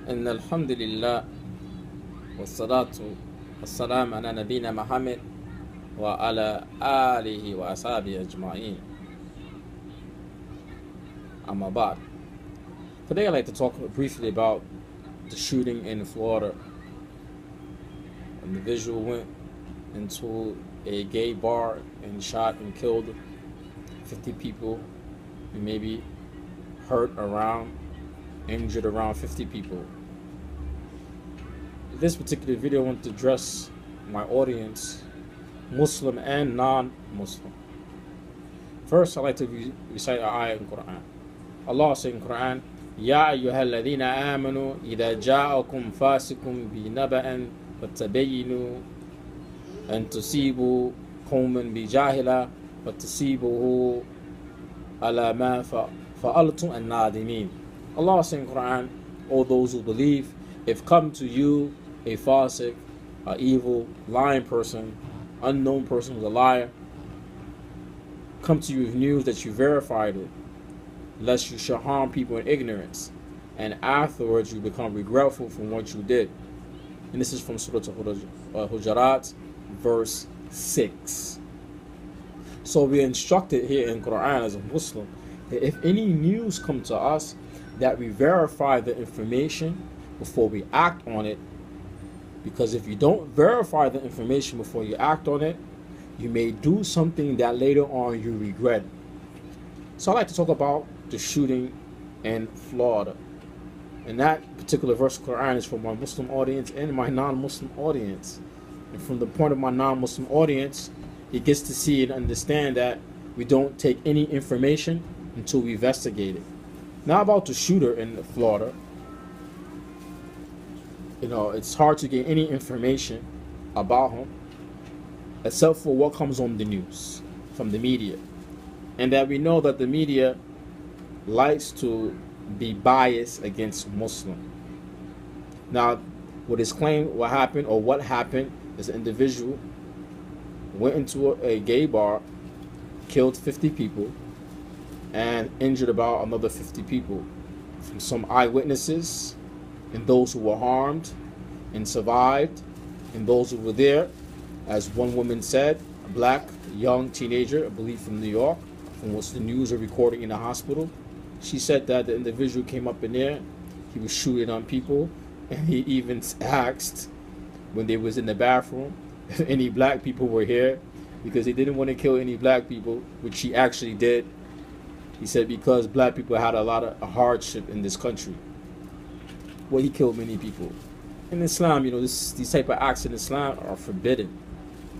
إن الحمد لله والصلاة والسلام على نبينا محمد وعلى آله وأصحابه أجمعين. Amma ba'd. Today I'd like to talk briefly about the shooting in Florida. An individual went into a gay bar and shot and killed 50 people and maybe injured around 50 people. This particular video I want to address my audience, Muslim and non-Muslim. First, I'd like to recite an ayah in Quran. Allah says in Quran, Ya ayyuhalladhina amanu idha ja'akum fasikum bi naba'an fattabayinu an tusibu qawman bi jahila fattasibuhu ala ma fa'altum an-nadimin. Allah says in Quran, all those who believe, if come to you a fasik, an evil, lying person, unknown person who's a liar, come to you with news that you verified it, lest you shall harm people in ignorance, and afterwards you become regretful from what you did. And this is from Surah Hujarat, verse 6. So we are instructed here in Quran as a Muslim that if any news come to us, that we verify the information before we act on it, because if you don't verify the information before you act on it, you may do something that later on you regret. So I'd like to talk about the shooting in Florida. And that particular verse of Quran is for my Muslim audience and my non-Muslim audience. And from the point of my non-Muslim audience, it gets to see and understand that we don't take any information until we investigate it. Now about the shooter in Florida, it's hard to get any information about him except for what comes on the news from the media. And that we know that the media likes to be biased against Muslim. Now, what is claimed what happened is an individual went into a gay bar, killed 50 people, and injured about another 50 people. From some eyewitnesses, and those who were harmed and survived, and those who were there, as one woman said, a black young teenager, I believe from New York, from what the news are recording in the hospital. She said that the individual came up in there, he was shooting on people, and he even asked when they was in the bathroom if any black people were here, because he didn't want to kill any black people, which he actually did. He said because black people had a lot of hardship in this country. Well, he killed many people. In Islam, these type of acts in Islam are forbidden.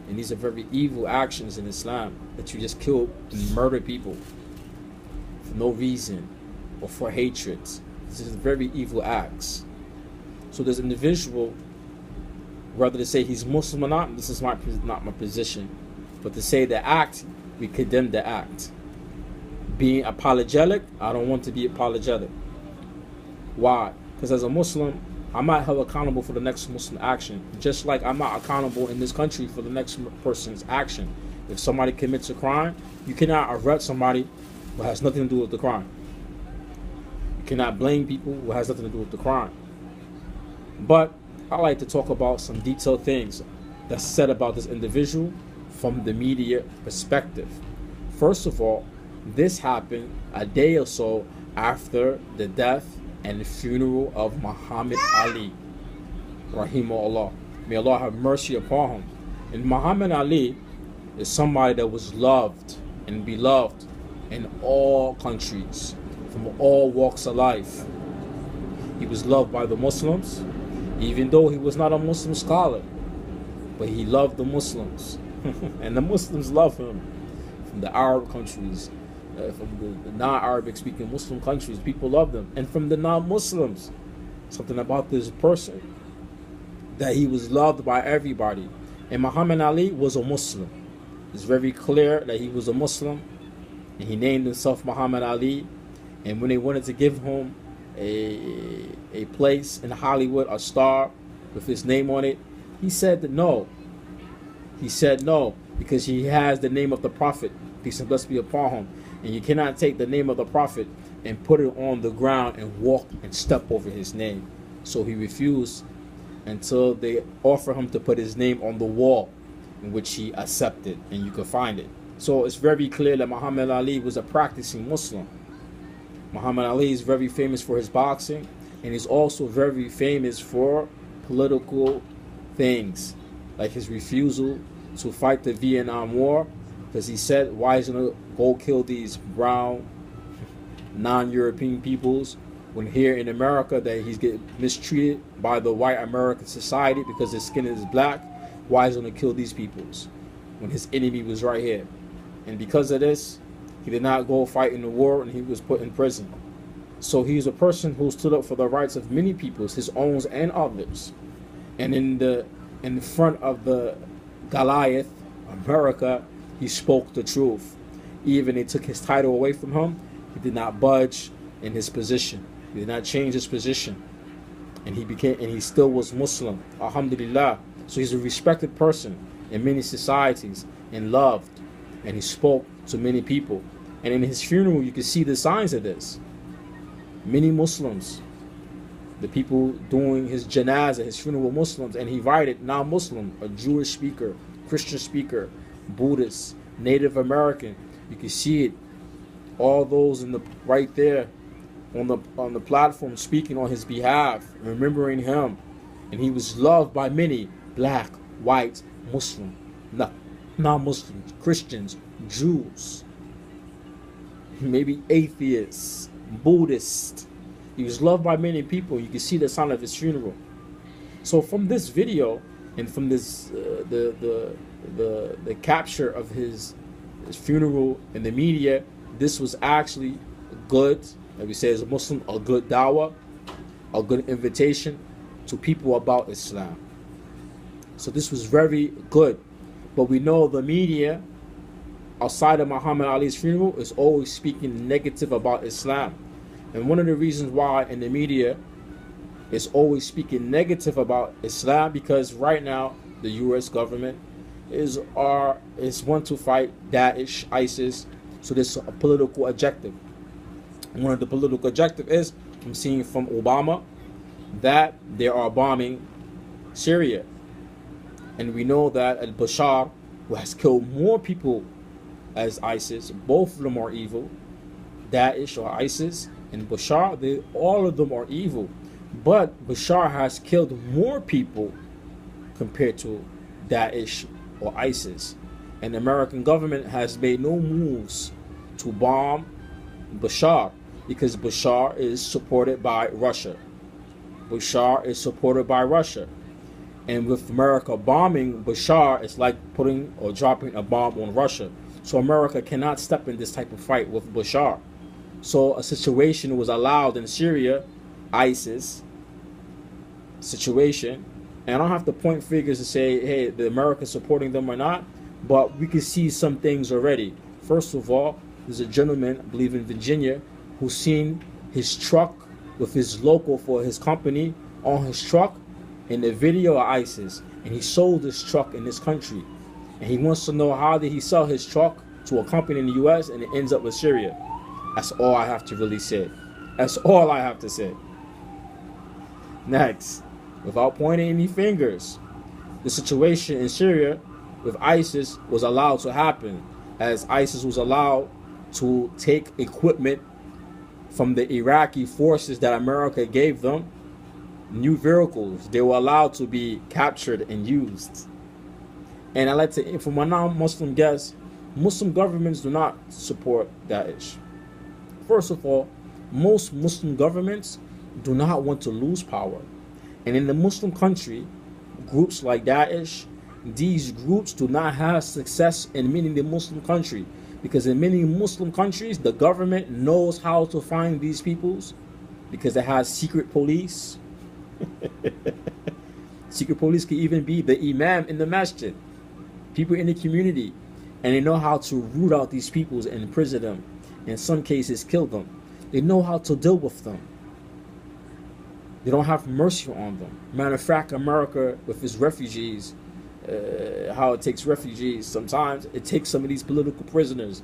And these are very evil actions in Islam, that you just kill and murder people for no reason or for hatred. This is very evil acts. So this individual, whether to say he's Muslim or not, this is not my position. But to say the act, we condemn the act. Being apologetic, I don't want to be apologetic. Why? Because as a Muslim, I'm not held accountable for the next Muslim action. Just like I'm not accountable in this country for the next person's action. If somebody commits a crime, you cannot arrest somebody who has nothing to do with the crime. You cannot blame people who has nothing to do with the crime. But I like to talk about some detailed things that's said about this individual from the media perspective. First of all, this happened a day or so after the death and the funeral of Muhammad Ali, rahimahullah. May Allah have mercy upon him. And Muhammad Ali is somebody that was loved and beloved in all countries, from all walks of life. He was loved by the Muslims, even though he was not a Muslim scholar, but he loved the Muslims. And the Muslims love him. From the Arab countries, from the non-Arabic speaking Muslim countries, people love them. And from the non-Muslims, something about this person, that he was loved by everybody. And Muhammad Ali was a Muslim. It's very clear that he was a Muslim, and he named himself Muhammad Ali. And when they wanted to give him a place in Hollywood, a star with his name on it, he said that no. He said no, because he has the name of the Prophet, peace and blessings be upon him. And you cannot take the name of the Prophet and put it on the ground and walk and step over his name. So he refused until they offered him to put his name on the wall, in which he accepted, and you can find it. So it's very clear that Muhammad Ali was a practicing Muslim. Muhammad Ali is very famous for his boxing, and he's also very famous for political things, like his refusal to fight the Vietnam War, because he said, why is he going to go kill these brown, non-European peoples, when here in America that he's getting mistreated by the white American society because his skin is black? Why is he going to kill these peoples when his enemy was right here? And because of this, he did not go fight in the war, and he was put in prison. So he's a person who stood up for the rights of many peoples, his own and others. And in front of the Goliath, America, he spoke the truth. Even they took his title away from him, he did not budge in his position. He did not change his position. And he still was Muslim. Alhamdulillah. So he's a respected person in many societies and loved. And he spoke to many people. And in his funeral, you can see the signs of this. Many Muslims, the people doing his janazah, his funeral, were Muslims, and he invited non-Muslim, a Jewish speaker, Christian speaker, Buddhist, Native American. You can see it. All those right there on the platform speaking on his behalf, remembering him. And he was loved by many, black, white, Muslim, non-Muslims, Christians, Jews, maybe atheists, Buddhists. He was loved by many people. You can see the sign of his funeral. So from this video and from this the capture of his funeral in the media, this was actually good. Like we say as a Muslim, a good dawah, a good invitation to people about Islam. So this was very good. But we know the media outside of Muhammad Ali's funeral is always speaking negative about Islam. And one of the reasons why in the media is always speaking negative about Islam, because right now the US government is want to fight Daesh, ISIS. So this is a political objective. And one of the political objectives is, I'm seeing from Obama, that they are bombing Syria. And we know that al-Bashar, who has killed more people as ISIS, both of them are evil. Daesh or ISIS and Bashar, all of them are evil. But Bashar has killed more people compared to Daesh or ISIS. And the American government has made no moves to bomb Bashar, because Bashar is supported by Russia. Bashar is supported by Russia. And with America bombing Bashar, it's like putting or dropping a bomb on Russia. So America cannot step in this type of fight with Bashar. So a situation was allowed in Syria, ISIS situation. And I don't have to point fingers to say, hey, the Americans supporting them or not, but we can see some things already. First of all, there's a gentleman, I believe in Virginia, who's seen his truck with his logo for his company on his truck in the video of ISIS. And he sold his truck in this country. And he wants to know, how did he sell his truck to a company in the US and it ends up with Syria? That's all I have to really say. That's all I have to say. Next, without pointing any fingers, the situation in Syria with ISIS was allowed to happen, as ISIS was allowed to take equipment from the Iraqi forces that America gave them, new vehicles. They were allowed to be captured and used. And I like to, for my non-Muslim guests, Muslim governments do not support Daesh. First of all, most Muslim governments do not want to lose power. And in the Muslim country, groups like Daesh, these groups do not have success in many of the Muslim country, because in many Muslim countries, the government knows how to find these peoples, because it has secret police. Secret police can even be the imam in the masjid, people in the community, and they know how to root out these peoples and imprison them. In some cases, kill them. They know how to deal with them. They don't have mercy on them. Matter of fact, America, with its refugees, how it takes refugees, sometimes it takes some of these political prisoners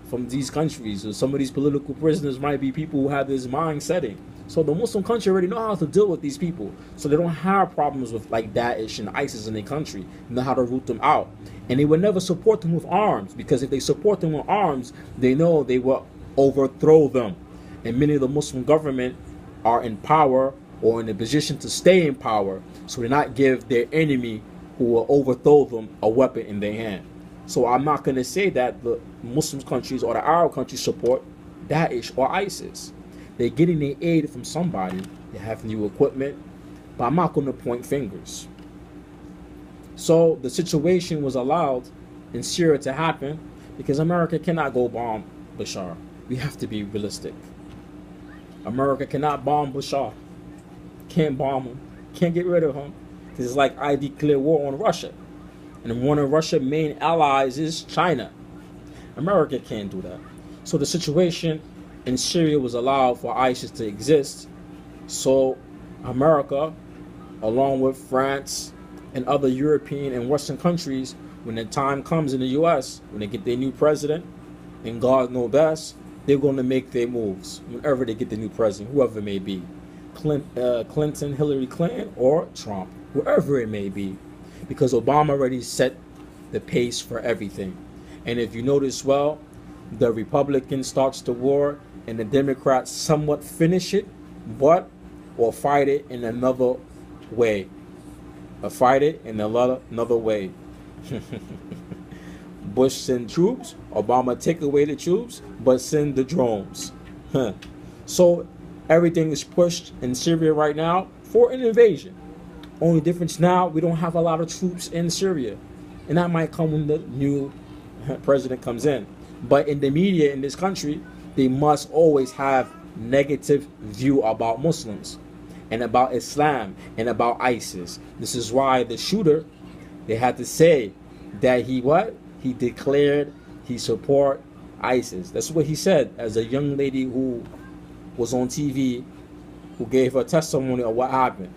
from these countries. Or some of these political prisoners might be people who have this mind setting. So the Muslim country already know how to deal with these people. So they don't have problems with like Daesh and ISIS in their country. They know how to root them out. And they would never support them with arms, because if they support them with arms, they know they will overthrow them. And many of the Muslim government are in power or in a position to stay in power, so they not give their enemy who will overthrow them a weapon in their hand. So I'm not going to say that the Muslim countries or the Arab countries support Daesh or ISIS. They're getting their aid from somebody. They have new equipment, but I'm not going to point fingers. So the situation was allowed in Syria to happen because America cannot go bomb Bashar. We have to be realistic. America cannot bomb Bashar. Can't bomb him. Can't get rid of him. Because it's like I declare war on Russia. And one of Russia's main allies is China. America can't do that. So the situation in Syria was allowed for ISIS to exist. So America, along with France and other European and Western countries, when the time comes in the US, when they get their new president, and God knows best, they're going to make their moves whenever they get the new president, whoever it may be. Clinton, Hillary Clinton, or Trump, whoever it may be. Because Obama already set the pace for everything. And if you notice well, the Republican starts the war and the Democrats somewhat finish it, but or fight it in another way. Or fight it in another way. Bush send troops, Obama take away the troops, but send the drones. So everything is pushed in Syria right now for an invasion. Only difference now, we don't have a lot of troops in Syria. And that might come when the new president comes in. But in the media in this country, they must always have negative view about Muslims and about Islam and about ISIS. This is why the shooter, they had to say that he what? He declared he support ISIS. That's what he said as a young lady who was on TV who gave her testimony of what happened.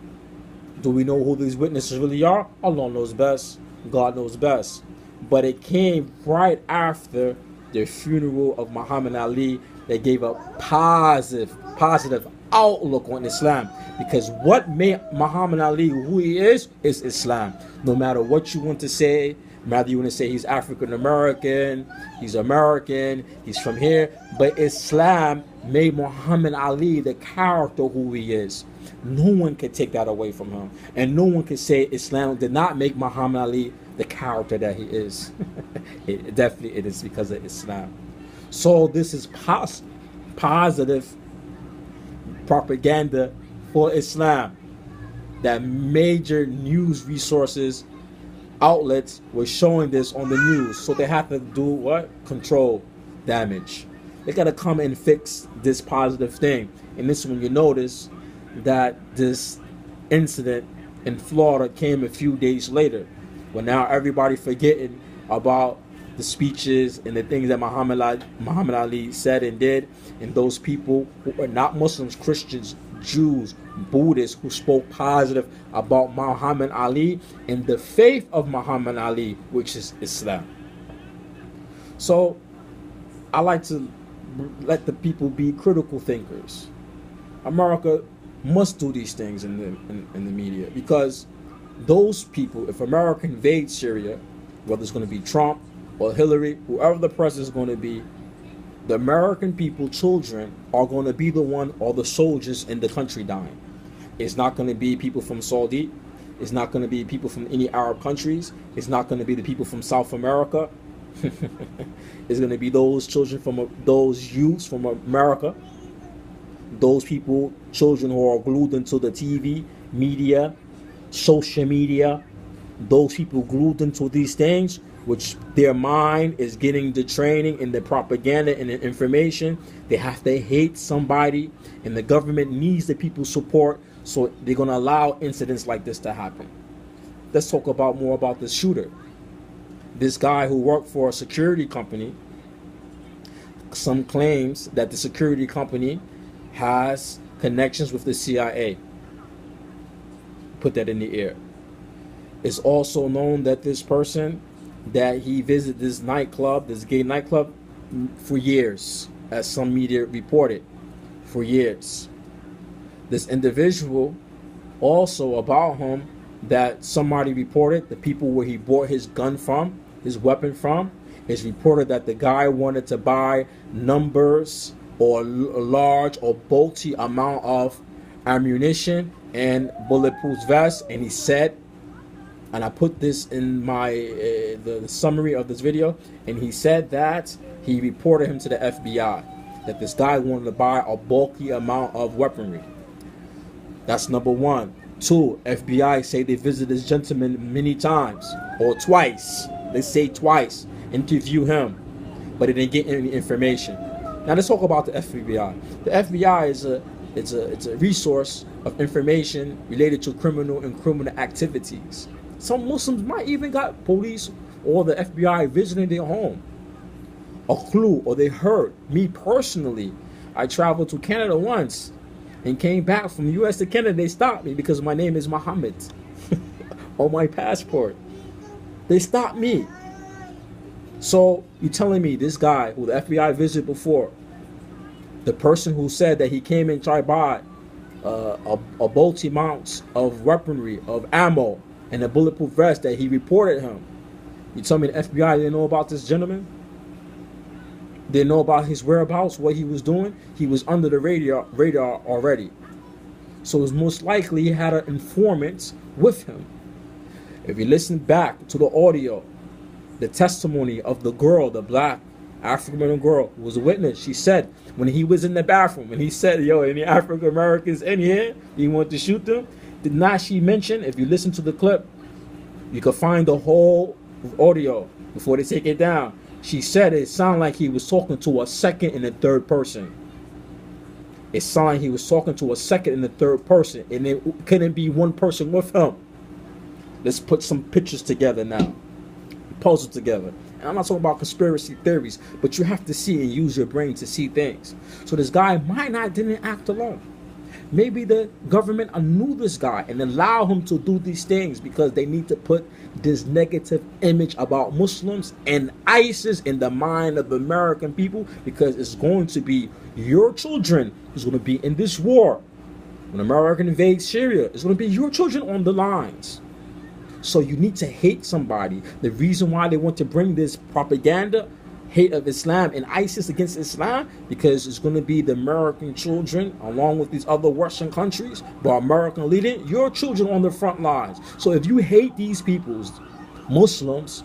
Do we know who these witnesses really are? Allah knows best. God knows best. But it came right after the funeral of Muhammad Ali that gave a positive outlook on Islam. Because what made Muhammad Ali who he is Islam. No matter what you want to say, whether you want to say he's African American, he's American, he's from here, but Islam made Muhammad Ali the character who he is. No one can take that away from him. And no one can say Islam did not make Muhammad Ali the character that he is. It is because of Islam. So this is positive propaganda for Islam. That major news resources outlets were showing this on the news. So they have to do what? Control damage. They got to come and fix this positive thing. And this is when you notice that this incident in Florida came a few days later, when now everybody forgetting about the speeches and the things that Muhammad Ali said and did, and those people who are not Muslims, Christians, Jews, Buddhists, who spoke positive about Muhammad Ali and the faith of Muhammad Ali, which is Islam. So I like to let the people be critical thinkers. America must do these things in the media, because those people, if America invades Syria, whether it's going to be Trump or Hillary, whoever the president is going to be, the American people, children, are going to be the one, or the soldiers in the country dying. It's not going to be people from Saudi. It's not going to be people from any Arab countries. It's not going to be the people from South America. It's going to be those children from those youths from America. Those people, children who are glued into the TV, media, social media. Those people glued into these things, which their mind is getting the training and the propaganda and the information. They have to hate somebody, and the government needs the people's support, so they're going to allow incidents like this to happen. Let's talk about more about this shooter. This guy who worked for a security company, some claims that the security company has connections with the CIA. Put that in the air. It's also known that this person, that he visited this nightclub, this gay nightclub, for years, as some media reported, for years. this individual also about him that somebody reported, the people where he bought his gun from, his weapon from, it's reported that the guy wanted to buy numbers or a large or bulky amount of ammunition and bulletproof vests, and he said, and I put this in my the summary of this video, and he said that he reported him to the FBI, that this guy wanted to buy a bulky amount of weaponry. That's number one. Two, FBI say they visited this gentleman many times, or twice. They say twice, interview him, but they didn't get any information. Now let's talk about the FBI. The FBI is a resource of information related to criminal activities. Some Muslims might even got police or the FBI visiting their home. A clue, or they heard. Me personally, I traveled to Canada once and came back from the US to Canada. They stopped me because my name is Muhammad on my passport. They stopped me. So you're telling me this guy who the FBI visited before, the person who said that he came and tried to buy a bulky amount of weaponry, of ammo, and a bulletproof vest, that he reported him, you tell me the FBI didn't know about this gentleman? They know about his whereabouts, what he was doing? He was under the radar already. So it's most likely he had an informant with him. If you listen back to the audio, the testimony of the girl, the black African girl who was a witness, she said when he was in the bathroom and he said, yo, any African Americans in here, you want to shoot them? Did not she mention, if you listen to the clip, you can find the whole audio before they take it down. She said it sounded like he was talking to a second and a third person. It sounded like he was talking to a second and a third person, and it couldn't be one person with him. Let's put some pictures together now, puzzle together. And I'm not talking about conspiracy theories, but you have to see and use your brain to see things. So this guy didn't act alone. Maybe the government knew this guy and allowed him to do these things because they need to put this negative image about Muslims and ISIS in the mind of the American people, because it's going to be your children who's going to be in this war. When America invades Syria, it's going to be your children on the lines. So you need to hate somebody. The reason why they want to bring this propaganda, hate of Islam and ISIS against Islam, because it's going to be the American children along with these other Western countries, but American leading, your children on the front lines. So if you hate these peoples, Muslims,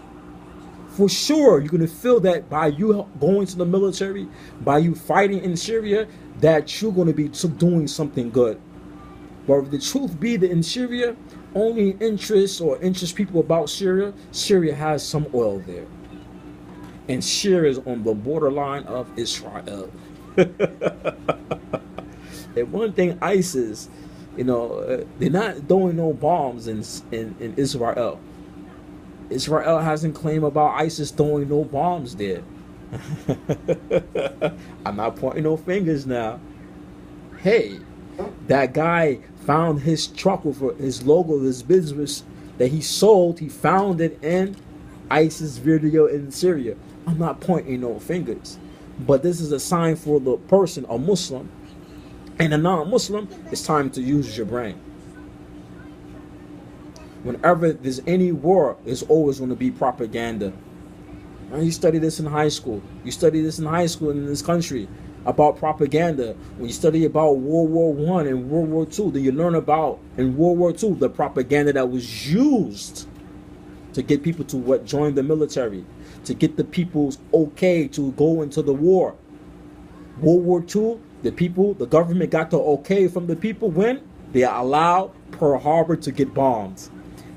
for sure you're going to feel that by you going to the military, by you fighting in Syria, that you're going to be doing something good. But if the truth be that in Syria, only interest people about Syria, Syria has some oil there. And Syria is on the borderline of Israel. And one thing, ISIS, they're not throwing no bombs in Israel. Israel hasn't claimed about ISIS throwing no bombs there. I'm not pointing no fingers now. Hey, that guy found his truck with his logo of his business that he sold. He found it in ISIS video in Syria. I'm not pointing no fingers, but this is a sign for the person, a Muslim and a non-Muslim. It's time to use your brain. Whenever there's any war, there's always going to be propaganda. And you study this in high school. You study this in high school in this country about propaganda. When you study about World War I and World War II, then you learn about in World War II the propaganda that was used to get people to join the military, to get the people's okay to go into the war. World War II, the government got the okay from the people when they allowed Pearl Harbor to get bombed.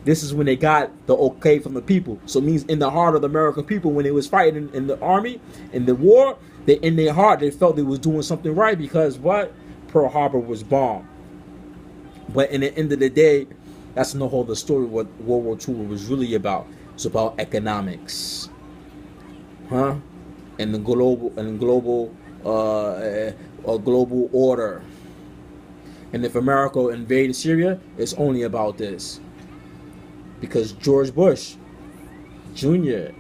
This is when they got the okay from the people. So it means in the heart of the American people, when they was fighting in the army, in the war, in their heart, they felt they was doing something right because what? Pearl Harbor was bombed. But in the end of the day, that's no whole the story what World War II was really about. It's about economics. And the global order. And if America invaded Syria, it's only about this. Because George Bush Jr.,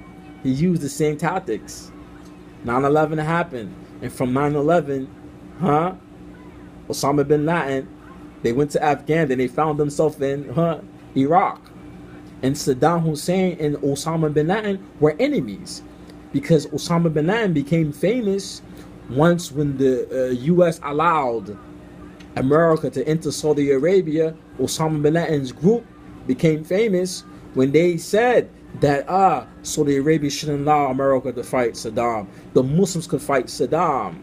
he used the same tactics. 9/11 happened. And from 9/11, Osama bin Laden They went to Afghan, then they found themselves in Iraq. And Saddam Hussein and Osama bin Laden were enemies, because Osama bin Laden became famous once when the U.S. allowed America to enter Saudi Arabia. Osama bin Laden's group became famous when they said that Saudi Arabia shouldn't allow America to fight Saddam. The Muslims could fight Saddam.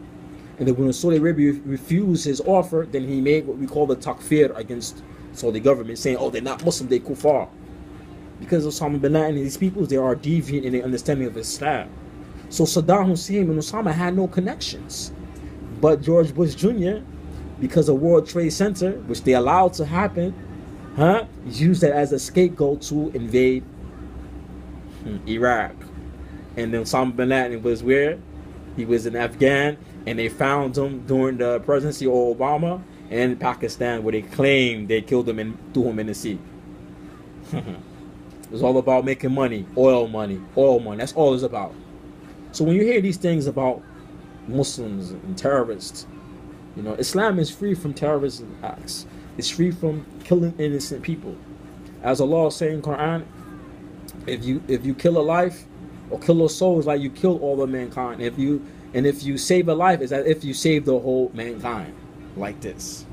And then when Saudi Arabia refused his offer, then he made what we call the takfir against Saudi government, saying, oh, they're not Muslim, they kuffar. Because Osama bin Laden and these people, they are deviant in their understanding of Islam. So Saddam Hussein and Osama had no connections. But George Bush Jr., because of World Trade Center, which they allowed to happen, used that as a scapegoat to invade Iraq. And then Osama bin Laden was where? He was in Afghan, and they found him during the presidency of Obama in Pakistan, where they claimed they killed him and threw him in the sea. It was all about making money, oil money, oil money. That's all it's about. So when you hear these things about Muslims and terrorists, you know, Islam is free from terrorist acts. It's free from killing innocent people. As Allah says in Quran, if you kill a life or kill a soul, it's like you kill all of mankind. If you save a life, it's as if you save the whole mankind, like this.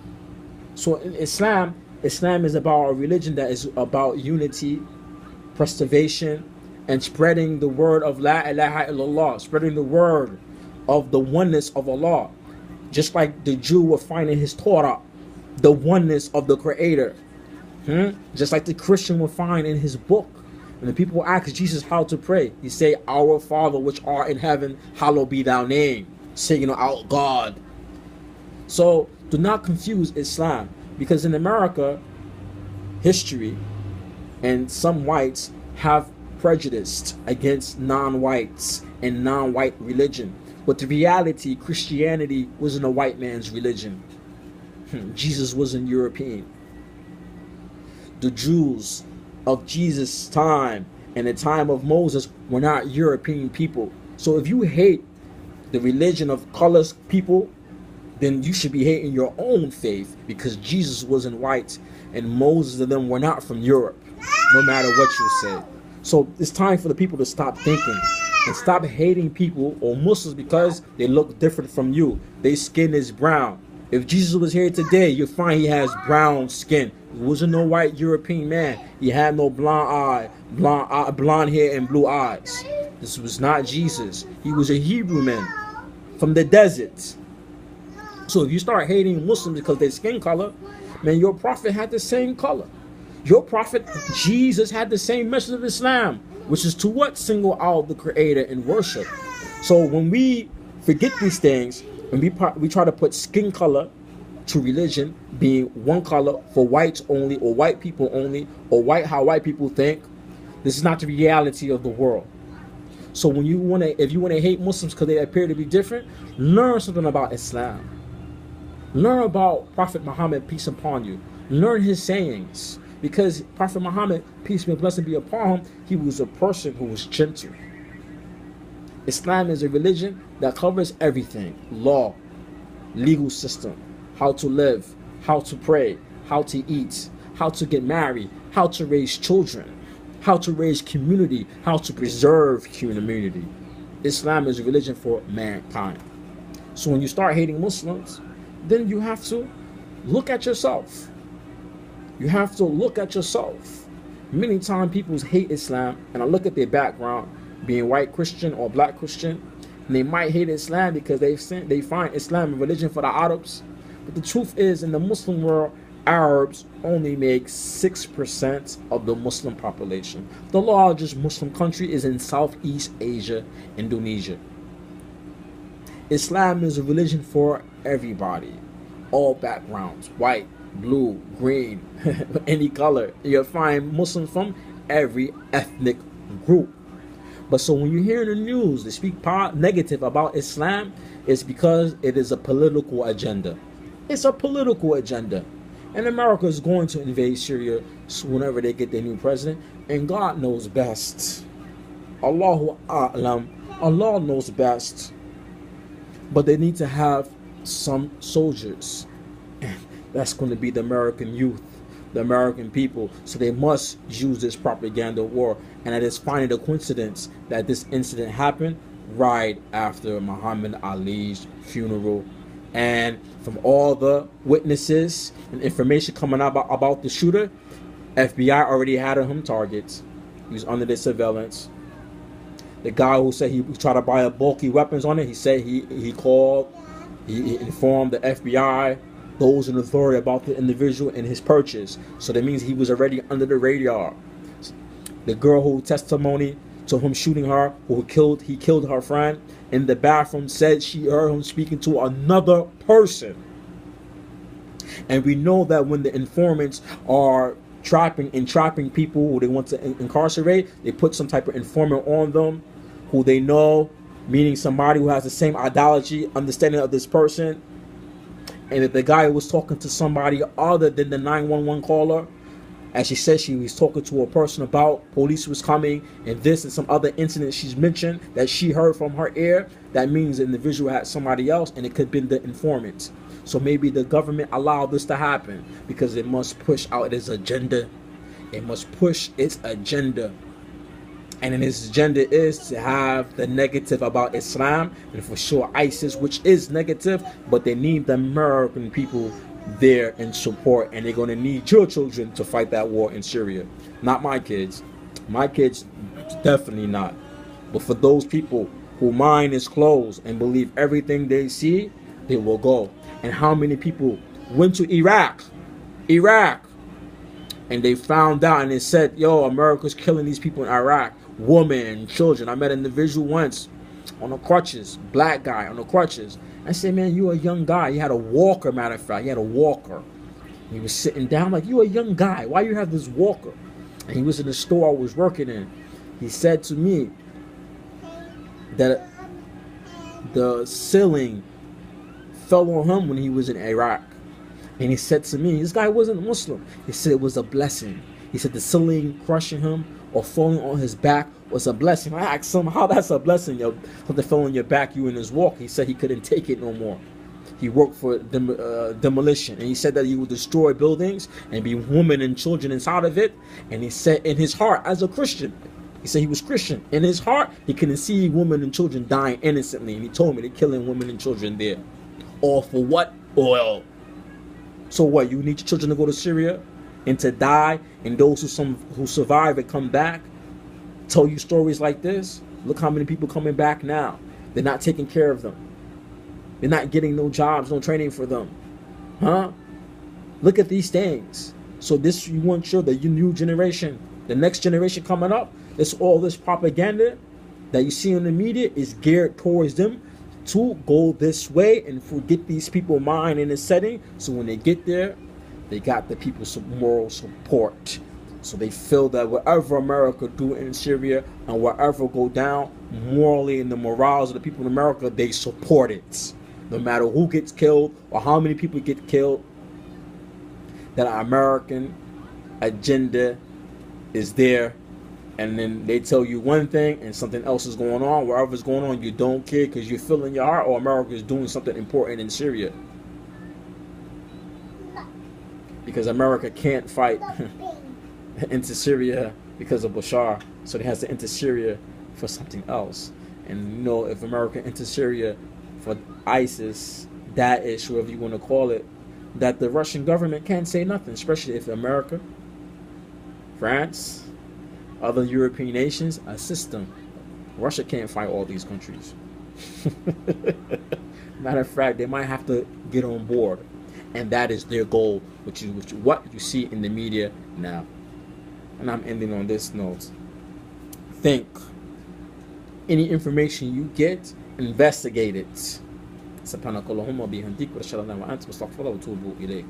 So in Islam is about a religion that is about unity, preservation, and spreading the word of La ilaha illallah, spreading the word of the oneness of Allah. Just like the Jew will find in his Torah the oneness of the Creator. Just like the Christian will find in his book. When the people ask Jesus how to pray, he say, Our Father which art in heaven, hallowed be thy name. Say, our God. So do not confuse Islam, because in America, history and some whites have prejudiced against non-whites and non-white religion. But the reality, Christianity wasn't a white man's religion. Jesus wasn't European. The Jews of Jesus' time and the time of Moses were not European people. So if you hate the religion of colorless people, then you should be hating your own faith, because Jesus wasn't white and Moses and them were not from Europe, no matter what you say. So it's time for the people to stop thinking and stop hating people or Muslims because they look different from you. Their skin is brown. If Jesus was here today, you'll find he has brown skin. He wasn't no white European man. He had no blonde hair and blue eyes. This was not Jesus. He was a Hebrew man from the desert. So if you start hating Muslims because their skin color, man, your prophet had the same color. Your prophet Jesus had the same message of Islam, which is to what? Single out the Creator in worship. So when we forget these things, and we try to put skin color to religion being one color for whites only, or white people only, or how white people think, this is not the reality of the world. So when if you want to hate Muslims because they appear to be different, learn something about Islam. Learn about Prophet Muhammad, peace upon you. Learn his sayings. Because Prophet Muhammad, peace be and blessing be upon him, he was a person who was gentle. Islam is a religion that covers everything. Law, legal system, how to live, how to pray, how to eat, how to get married, how to raise children, how to raise community, how to preserve community. Islam is a religion for mankind. So when you start hating Muslims, then you have to look at yourself. You have to look at yourself. Many times people hate Islam, and I look at their background, being white Christian or black Christian, and they might hate Islam because they find Islam a religion for the Arabs. But the truth is, in the Muslim world, Arabs only make 6% of the Muslim population. The largest Muslim country is in Southeast Asia, Indonesia. Islam is a religion for everybody, all backgrounds, white, blue, green, any color. You'll find Muslims from every ethnic group. But so when you hear in the news they speak negative about Islam, it's because it is a political agenda. It's a political agenda. And America is going to invade Syria whenever they get their new president. And God knows best. Allahu A'lam. Allah knows best. But they need to have some soldiers. That's going to be the American youth, the American people. So they must use this propaganda war. And it is finding a coincidence that this incident happened right after Muhammad Ali's funeral. And from all the witnesses and information coming out about the shooter, FBI already had him targets. He was under their surveillance. The guy who said he tried to buy a bulky weapons on it, he said he informed the FBI, those in authority, about the individual and his purchase. So that means he was already under the radar. The girl who testimony to him shooting her, he killed her friend in the bathroom, said she heard him speaking to another person. And we know that when the informants are entrapping people who they want to incarcerate, they put some type of informant on them who they know, meaning somebody who has the same ideology, understanding of this person. And if the guy was talking to somebody other than the 911 caller, as she said, she was talking to a person about police was coming and this and some other incident she's mentioned that she heard from her ear, that means the individual had somebody else, and it could have been the informant. So maybe the government allowed this to happen because it must push out its agenda. It must push its agenda. And in its agenda is to have the negative about Islam and for sure ISIS, which is negative, but they need the American people there in support, and they're going to need your children to fight that war in Syria. Not my kids. My kids, definitely not. But for those people whose mind is closed and believe everything they see, they will go. And how many people went to Iraq, and they found out and they said, yo, America's killing these people in Iraq, women and children. I met an individual once on the crutches, black guy on the crutches. I said, man, you a young guy. He had a walker, matter of fact. He had a walker. He was sitting down like, you a young guy. Why you have this walker? And he was in the store I was working in. He said to me that the ceiling fell on him when he was in Iraq. And he said to me, this guy wasn't Muslim. He said it was a blessing. He said the ceiling crushing him or falling on his back was a blessing. I asked him how that's a blessing. Something fell on your back, you in his walk. He said he couldn't take it no more. He worked for demolition, and he said that he would destroy buildings and be women and children inside of it. And he said in his heart, as a Christian, he said he was Christian. In his heart, he couldn't see women and children dying innocently. And he told me they're killing women and children there. All for what? Oil. So what? You need your children to go to Syria and to die, and those who survive and come back tell you stories like this? Look how many people coming back now. They're not taking care of them. They're not getting no jobs, no training for them. Huh? Look at these things. So this, you want sure that your new generation, the next generation coming up, it's all this propaganda that you see in the media is geared towards them to go this way and forget these people mind in a setting. So when they get there, they got the people's moral support. So they feel that whatever America do in Syria and whatever go down morally in the morals of the people in America, they support it. No matter who gets killed or how many people get killed, that American agenda is there. And then they tell you one thing and something else is going on. Wherever's going on, you don't care because you feel in your heart, or America is doing something important in Syria. Because America can't fight into Syria because of Bashar, so it has to enter Syria for something else. And you know, if America enters Syria for ISIS, Daesh, whatever you want to call it, that the Russian government can't say nothing, especially if America, France, other European nations assist them. Russia can't fight all these countries. Matter of fact, they might have to get on board, and that is their goal, which is what you see in the media now. And I'm ending on this note. Think. Any information you get, investigate it. سبحانك اللهم وبحمدك واشهد ان لا اله الا انت استغفرك واتوب اليك.